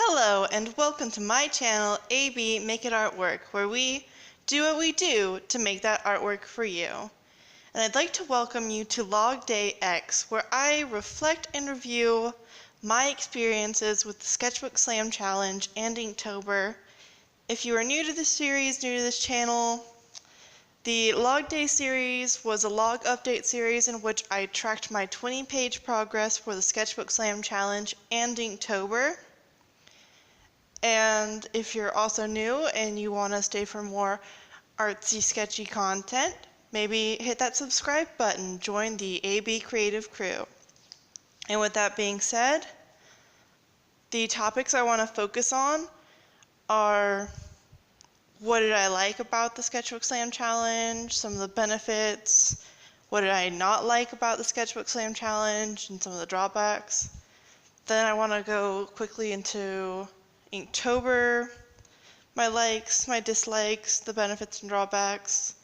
Hello and welcome to my channel, AB Make It Artwork, where we do what we do to make that artwork for you. And I'd like to welcome you to Log Day X, where I reflect and review my experiences with the Sketchbook Slam Challenge and Inktober. If you are new to this series, new to this channel, the Log Day series was a log update series in which I tracked my 20-page progress for the Sketchbook Slam Challenge and Inktober. And if you're also new and you want to stay for more artsy, sketchy content, maybe hit that subscribe button, join the AB Creative crew. And with that being said, the topics I want to focus on are what did I like about the Sketchbook Slam Challenge, some of the benefits, what did I not like about the Sketchbook Slam Challenge, and some of the drawbacks. Then I want to go quickly into Inktober, my likes, my dislikes, the benefits and drawbacks.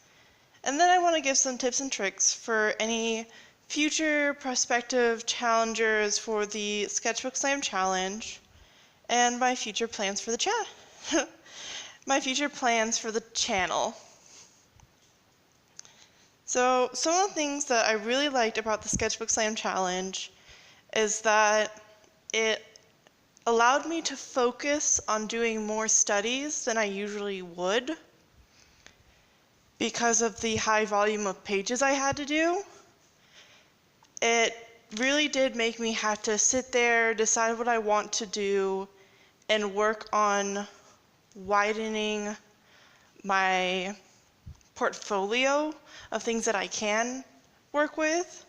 And then I want to give some tips and tricks for any future prospective challengers for the Sketchbook Slam Challenge and my future plans for the my future plans for the channel. So some of the things that I really liked about the Sketchbook Slam Challenge is that it allowed me to focus on doing more studies than I usually would because of the high volume of pages I had to do. It really did make me have to sit there, decide what I want to do, and work on widening my portfolio of things that I can work with,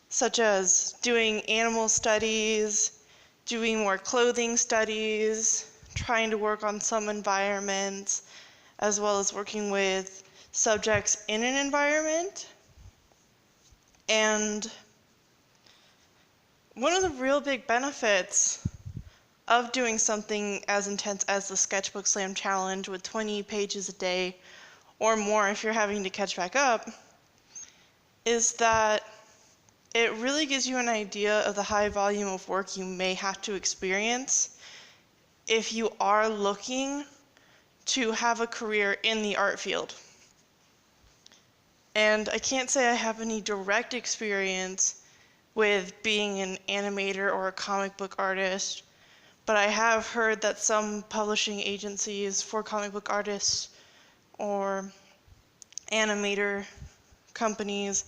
such as doing animal studies, doing more clothing studies, trying to work on some environments, as well as working with subjects in an environment. And one of the real big benefits of doing something as intense as the Sketchbook Slam Challenge with 20 pages a day or more if you're having to catch back up is that it really gives you an idea of the high volume of work you may have to experience if you are looking to have a career in the art field. And I can't say I have any direct experience with being an animator or a comic book artist, but I have heard that some publishing agencies for comic book artists or animator companies,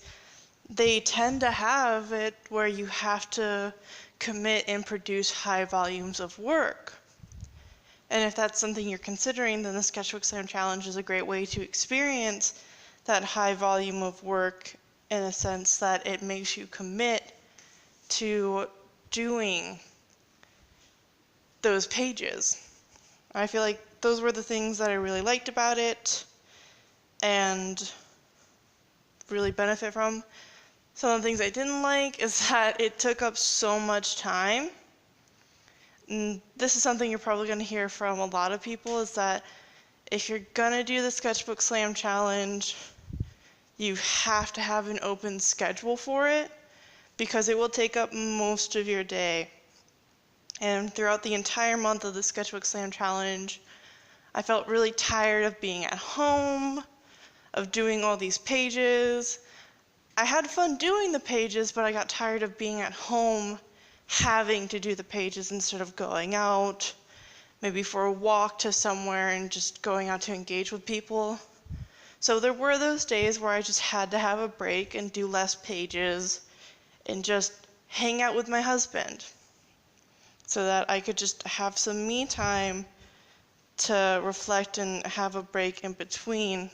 they tend to have it where you have to commit and produce high volumes of work. And if that's something you're considering, then the Sketchbook Slam Challenge is a great way to experience that high volume of work in a sense that it makes you commit to doing those pages. I feel like those were the things that I really liked about it and really benefit from. Some of the things I didn't like is that it took up so much time. And this is something you're probably going to hear from a lot of people, is that if you're going to do the Sketchbook Slam Challenge, you have to have an open schedule for it because it will take up most of your day. And throughout the entire month of the Sketchbook Slam Challenge, I felt really tired of being at home, of doing all these pages. I had fun doing the pages, but I got tired of being at home having to do the pages instead of going out, maybe for a walk to somewhere and just going out to engage with people. So there were those days where I just had to have a break and do less pages and just hang out with my husband so that I could just have some me time to reflect and have a break in between.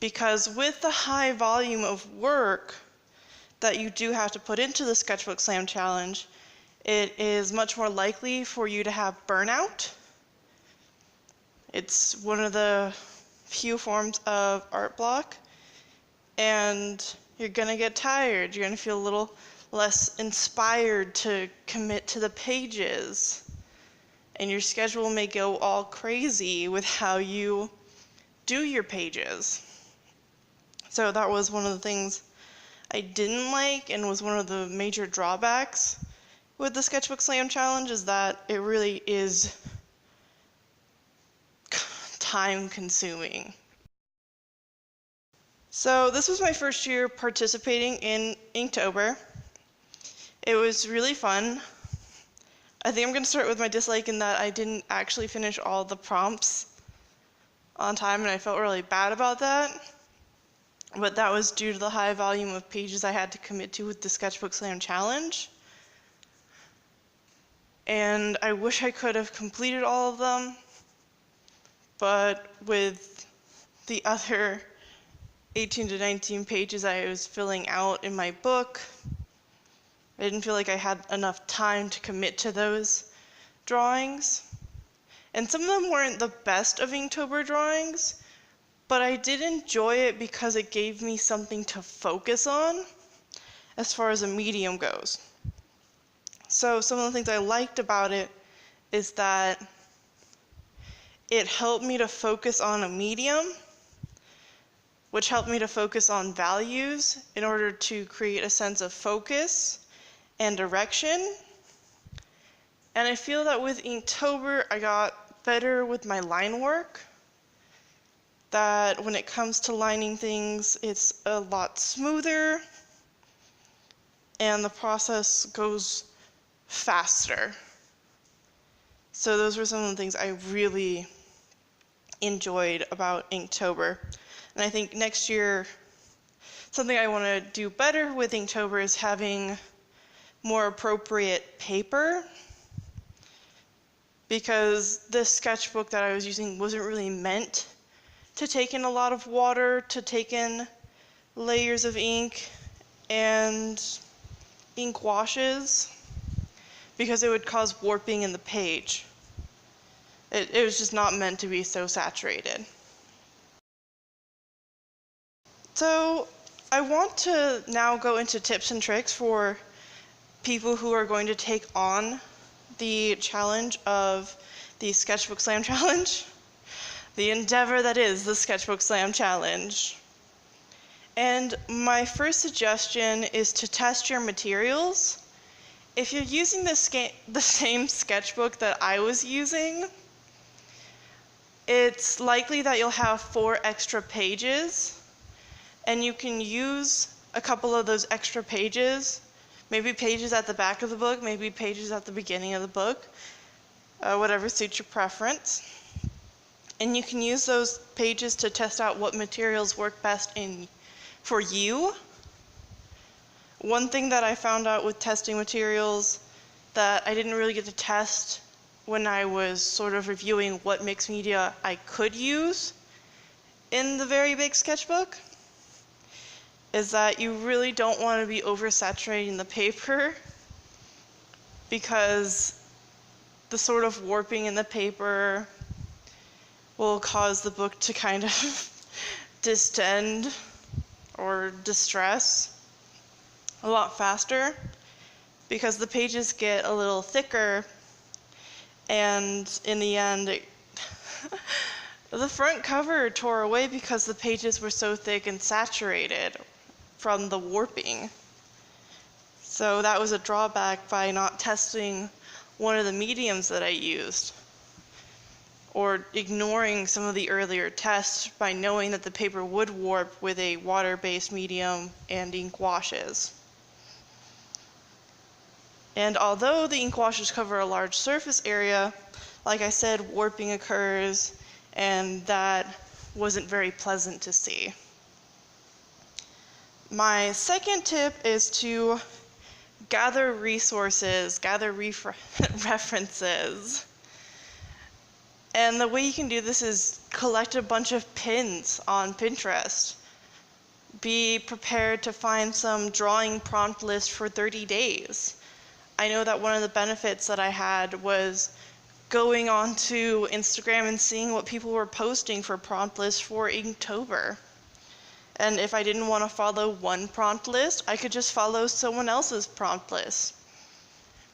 Because with the high volume of work that you do have to put into the Sketchbook Slam Challenge, it is much more likely for you to have burnout. It's one of the few forms of art block, and you're gonna get tired. You're gonna feel a little less inspired to commit to the pages, and your schedule may go all crazy with how you do your pages. So that was one of the things I didn't like and was one of the major drawbacks, with the Sketchbook Slam Challenge is that it really is time consuming. So this was my first year participating in Inktober. It was really fun. I think I'm going to start with my dislike in that I didn't actually finish all the prompts on time, and I felt really bad about that. But that was due to the high volume of pages I had to commit to with the Sketchbook Slam Challenge. And I wish I could have completed all of them, but with the other 18 to 19 pages I was filling out in my book, I didn't feel like I had enough time to commit to those drawings. And some of them weren't the best of Inktober drawings, but I did enjoy it because it gave me something to focus on as far as a medium goes. So some of the things I liked about it is that it helped me to focus on a medium, which helped me to focus on values in order to create a sense of focus and direction. And I feel that with Inktober, I got better with my line work. That when it comes to lining things, it's a lot smoother and the process goes faster. So those were some of the things I really enjoyed about Inktober. And I think next year, something I want to do better with Inktober is having more appropriate paper, because this sketchbook that I was using wasn't really meant to take in a lot of water, to take in layers of ink and ink washes, because it would cause warping in the page. It was just not meant to be so saturated. So I want to now go into tips and tricks for people who are going to take on the challenge of the Sketchbook Slam Challenge, the endeavor that is the Sketchbook Slam Challenge. And my first suggestion is to test your materials. If you're using the same sketchbook that I was using, it's likely that you'll have 4 extra pages, and you can use a couple of those extra pages, maybe pages at the back of the book, maybe pages at the beginning of the book, whatever suits your preference. And you can use those pages to test out what materials work best for you. One thing that I found out with testing materials that I didn't really get to test when I was sort of reviewing what mixed media I could use in the very big sketchbook is that you really don't want to be oversaturating the paper, because the sort of warping in the paper will cause the book to kind of distend or distress a lot faster, because the pages get a little thicker, and in the end the front cover tore away because the pages were so thick and saturated from the warping. So that was a drawback by not testing one of the mediums that I used, or ignoring some of the earlier tests by knowing that the paper would warp with a water-based medium and ink washes. And although the ink washes cover a large surface area, like I said, warping occurs, and that wasn't very pleasant to see. My second tip is to gather resources, gather references. And the way you can do this is collect a bunch of pins on Pinterest. Be prepared to find some drawing prompt list for 30 days. I know that one of the benefits that I had was going on to Instagram and seeing what people were posting for prompt lists for Inktober. And if I didn't want to follow one prompt list, I could just follow someone else's prompt list.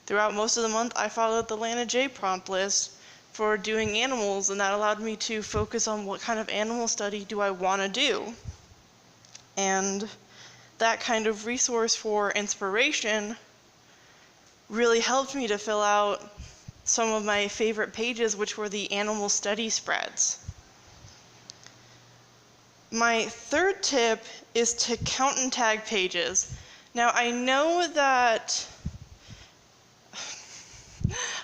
Throughout most of the month, I followed the Lana J prompt list for doing animals, and that allowed me to focus on what kind of animal study do I want to do. And that kind of resource for inspiration really helped me to fill out some of my favorite pages, which were the animal study spreads. My third tip is to count and tag pages. Now, I know that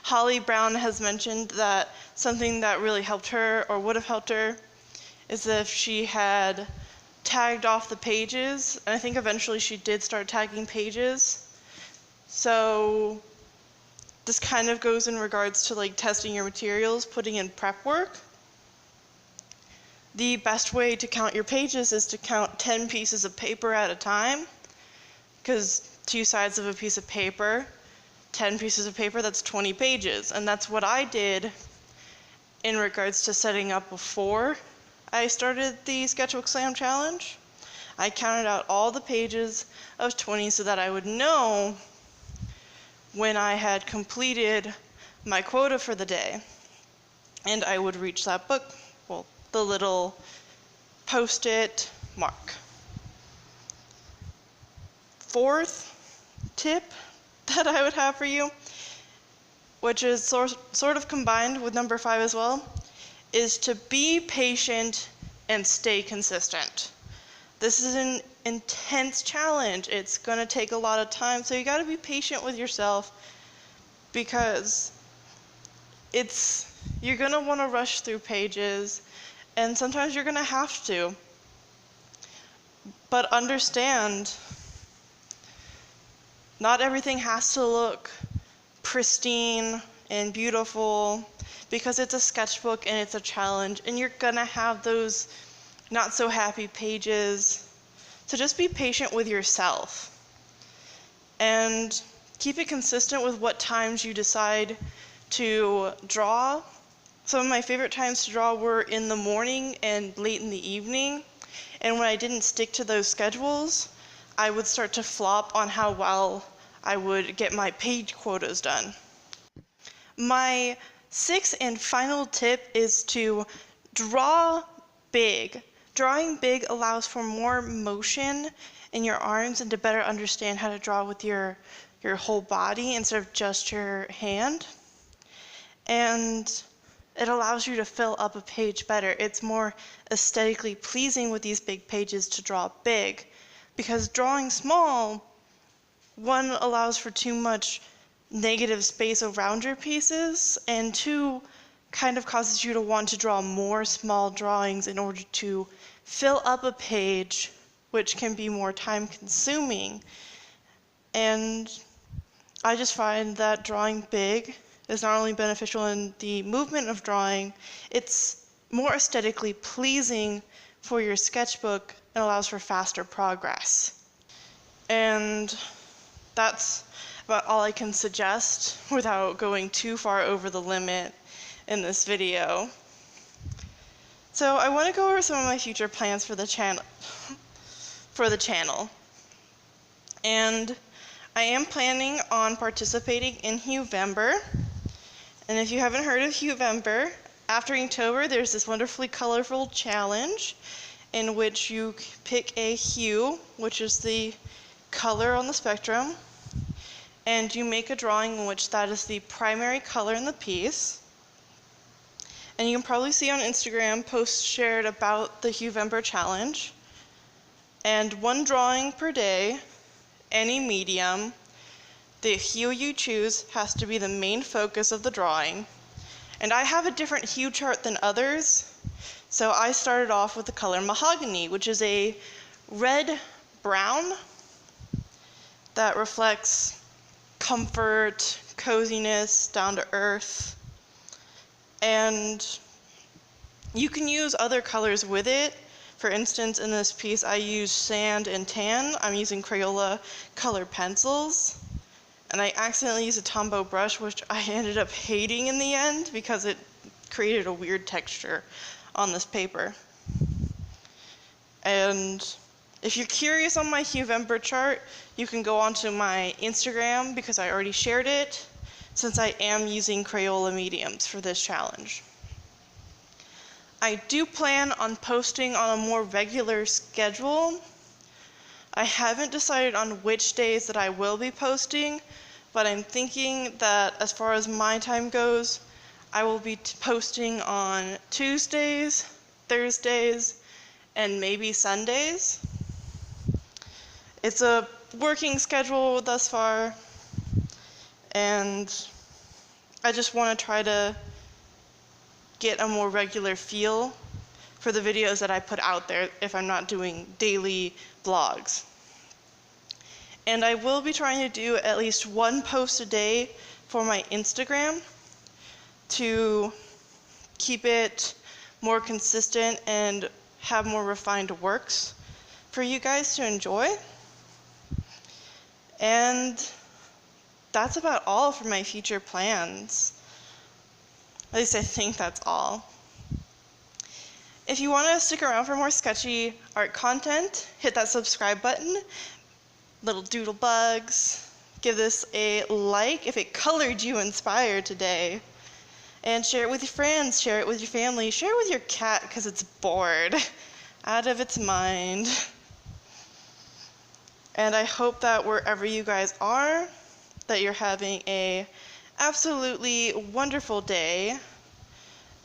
Holly Brown has mentioned that something that really helped her, or would have helped her, is if she had tagged off the pages. And I think eventually she did start tagging pages. So this kind of goes in regards to like testing your materials, putting in prep work. The best way to count your pages is to count 10 pieces of paper at a time, because 2 sides of a piece of paper, 10 pieces of paper, that's 20 pages. And that's what I did in regards to setting up before I started the Sketchbook Slam Challenge. I counted out all the pages of 20 so that I would know when I had completed my quota for the day. And I would reach that book, well, the little post-it mark. Fourth tip that I would have for you, which is sort of combined with number 5 as well, is to be patient and stay consistent. This is an intense challenge. It's going to take a lot of time, so you got to be patient with yourself, because you're going to want to rush through pages, and sometimes you're going to have to. But understand, not everything has to look pristine and beautiful, because it's a sketchbook and it's a challenge, and you're gonna have those not so happy pages. So just be patient with yourself and keep it consistent with what times you decide to draw. Some of my favorite times to draw were in the morning and late in the evening, and when I didn't stick to those schedules, I would start to flop on how well I would get my page quotas done. My 6th and final tip is to draw big. Drawing big allows for more motion in your arms and to better understand how to draw with your whole body instead of just your hand. And it allows you to fill up a page better. It's more aesthetically pleasing with these big pages to draw big, because drawing small, one, allows for too much negative space around your pieces, and 2, kind of causes you to want to draw more small drawings in order to fill up a page, which can be more time consuming. And I just find that drawing big is not only beneficial in the movement of drawing, it's more aesthetically pleasing for your sketchbook and allows for faster progress. And that's about all I can suggest without going too far over the limit in this video. So I want to go over some of my future plans for the channel. And I am planning on participating in Huevember. And if you haven't heard of Huevember, after Inktober, there's this wonderfully colorful challenge in which you pick a hue, which is the color on the spectrum, and you make a drawing in which that is the primary color in the piece. And you can probably see on Instagram posts shared about the Huevember challenge. And 1 drawing per day, any medium. The hue you choose has to be the main focus of the drawing. And I have a different hue chart than others, so I started off with the color mahogany, which is a red-brown that reflects comfort, coziness, down to earth. And you can use other colors with it. For instance, in this piece I used sand and tan. I'm using Crayola color pencils. And I accidentally used a Tombow brush, which I ended up hating in the end because it created a weird texture on this paper. And if you're curious on my Huevember chart, you can go onto my Instagram because I already shared it, since I am using Crayola mediums for this challenge. I do plan on posting on a more regular schedule. I haven't decided on which days that I will be posting, but I'm thinking that as far as my time goes, I will be posting on Tuesdays, Thursdays, and maybe Sundays. It's a working schedule thus far, and I just want to try to get a more regular feel for the videos that I put out there if I'm not doing daily vlogs. And I will be trying to do at least one post a day for my Instagram to keep it more consistent and have more refined works for you guys to enjoy. And that's about all for my future plans. At least I think that's all. If you want to stick around for more sketchy art content, hit that subscribe button. Little doodle bugs. Give this a like if it colored you inspired today. And share it with your friends, share it with your family, share it with your cat because it's bored out of its mind. And I hope that wherever you guys are, that you're having a absolutely wonderful day,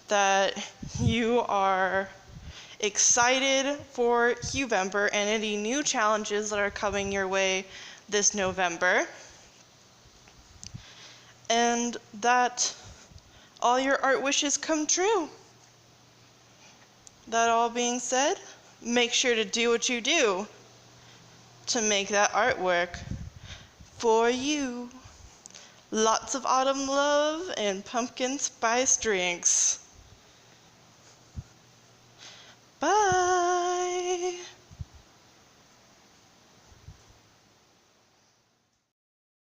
that you are excited for Huevember and any new challenges that are coming your way this November, and that all your art wishes come true. That all being said, make sure to do what you do to make that artwork for you. Lots of autumn love and pumpkin spice drinks. Bye!